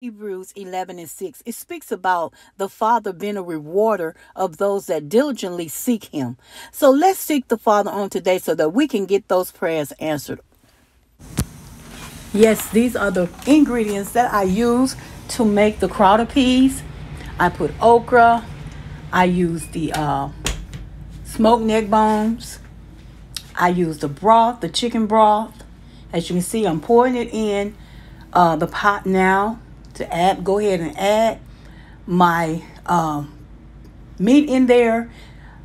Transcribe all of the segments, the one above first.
Hebrews 11 and 6. It speaks about the Father being a rewarder of those that diligently seek Him. So let's seek the Father on today so that we can get those prayers answered. Yes, these are the ingredients that I use to make the crowder peas. I put okra. I use the smoked neck bones. I use the broth, the chicken broth. As you can see, I'm pouring it in the pot now to add. Go ahead and add my meat in there.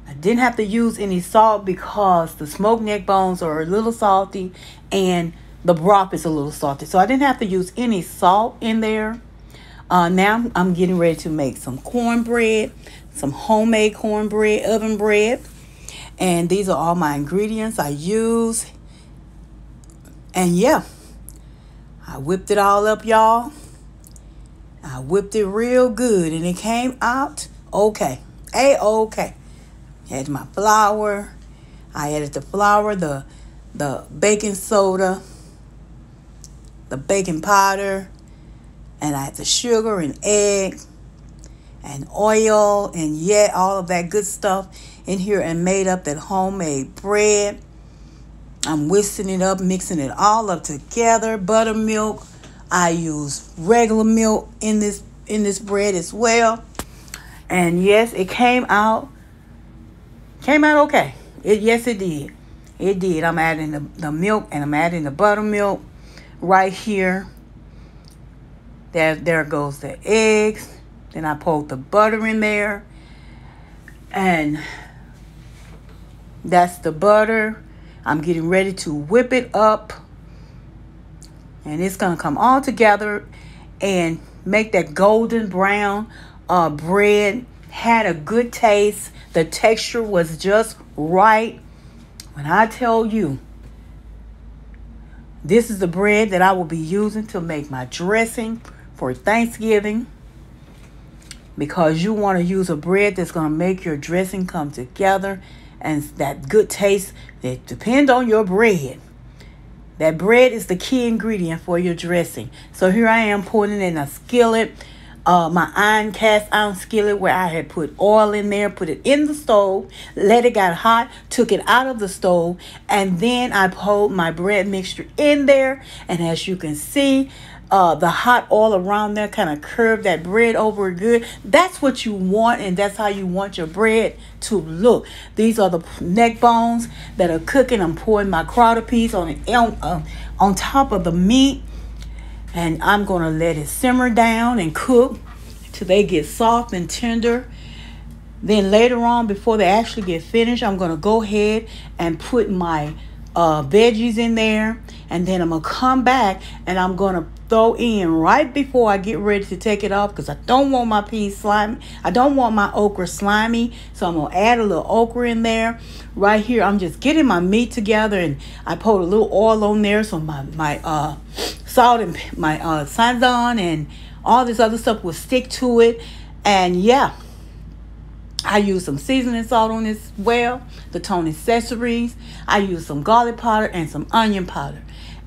I didn't have to use any salt because the smoked neck bones are a little salty and the broth is a little salty. So I didn't have to use any salt in there. Now I'm getting ready to make some cornbread, some homemade cornbread, oven bread. And these are all my ingredients I use. And yeah, I whipped it all up, y'all. I whipped it real good and it came out okay. A-okay. Had my flour. I added the flour, the baking soda, the baking powder, and I had the sugar and egg and oil and all of that good stuff in here and made up that homemade bread. I'm whisking it up, mixing it all up together. Buttermilk. I use regular milk in this bread as well. And yes, it came out okay. Yes, it did. It did. I'm adding the milk and I'm adding the buttermilk right here. There goes the eggs. Then I poured the butter in there. And that's the butter. I'm getting ready to whip it up. And it's going to come all together and make that golden brown bread. Had a good taste. The texture was just right. When I tell you, this is the bread that I will be using to make my dressing for Thanksgiving. Because you want to use a bread that's going to make your dressing come together. And that good taste, it depends on your bread. That bread is the key ingredient for your dressing. So here I am putting it in a skillet. My cast iron skillet where I had put oil in there, put it in the stove, let it get hot, took it out of the stove, and then I poured my bread mixture in there. And as you can see, the hot oil around there kind of curved that bread over good. That's what you want, and that's how you want your bread to look. These are the neck bones that are cooking. I'm pouring my crowder peas on top of the meat. And I'm going to let it simmer down and cook till they get soft and tender. Then later on, before they actually get finished, I'm going to go ahead and put my veggies in there. And then I'm going to come back and I'm going to throw in right before I get ready to take it off, because I don't want my peas slimy. I don't want my okra slimy. So I'm going to add a little okra in there. Right here, I'm just getting my meat together, and I poured a little oil on there so my salt and my sazon and all this other stuff will stick to it. And yeah, I use some seasoning salt on this as well, the Tony accessories. I use some garlic powder and some onion powder.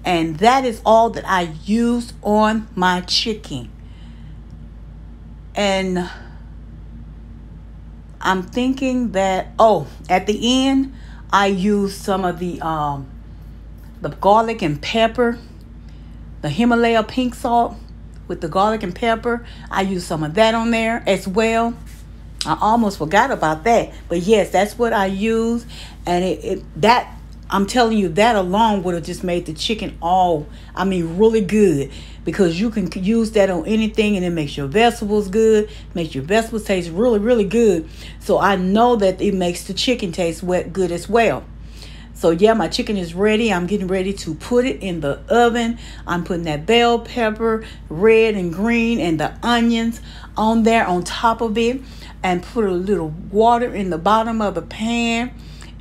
And that is all that I used on my chicken. And I'm thinking that, at the end, I used some of the garlic and pepper, the Himalaya pink salt with the garlic and pepper. I used some of that on there as well. I almost forgot about that. But yes, that's what I used. And I'm telling you, that alone would have just made the chicken really good. Because you can use that on anything and it makes your vegetables good. Makes your vegetables taste really, really good. So I know that it makes the chicken taste good as well. So yeah, my chicken is ready. I'm getting ready to put it in the oven. I'm putting that bell pepper, red and green, and the onions on there on top of it. And put a little water in the bottom of the pan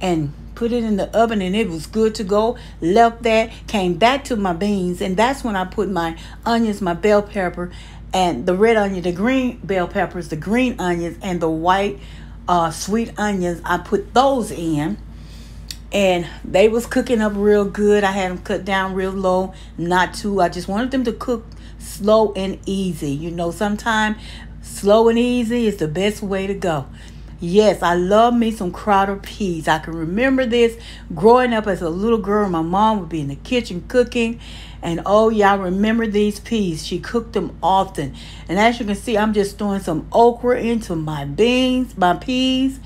and put it in the oven, and it was good to go. Left that, came back to my beans, and that's when I put my onions, my bell pepper, and the red onion, the green bell peppers, the green onions, and the white sweet onions. I put those in, and they was cooking up real good. I had them cut down real low, not too. I just wanted them to cook slow and easy. You know, sometimes slow and easy is the best way to go. Yes, I love me some Crowder peas. I can remember this growing up as a little girl. My mom would be in the kitchen cooking. And oh, yeah, I remember these peas. She cooked them often. And as you can see, I'm just throwing some okra into my peas.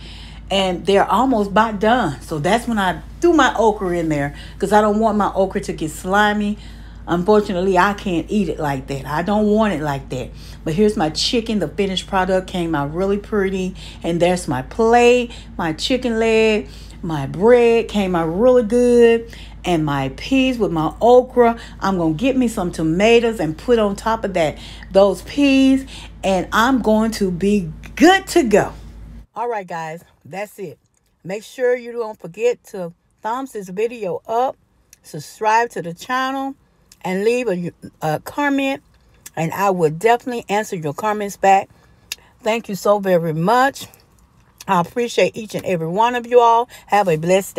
And they're almost about done. So that's when I threw my okra in there, because I don't want my okra to get slimy. Unfortunately, I can't eat it like that. I don't want it like that. But here's my chicken. The finished product came out really pretty. And there's my plate, my chicken leg. My bread came out really good. And my peas with my okra. I'm going to get me some tomatoes and put on top of that those peas. And I'm going to be good to go. All right, guys. That's it. Make sure you don't forget to thumbs this video up. Subscribe to the channel. And leave a comment, and I will definitely answer your comments back. Thank you so very much. I appreciate each and every one of you all. Have a blessed day.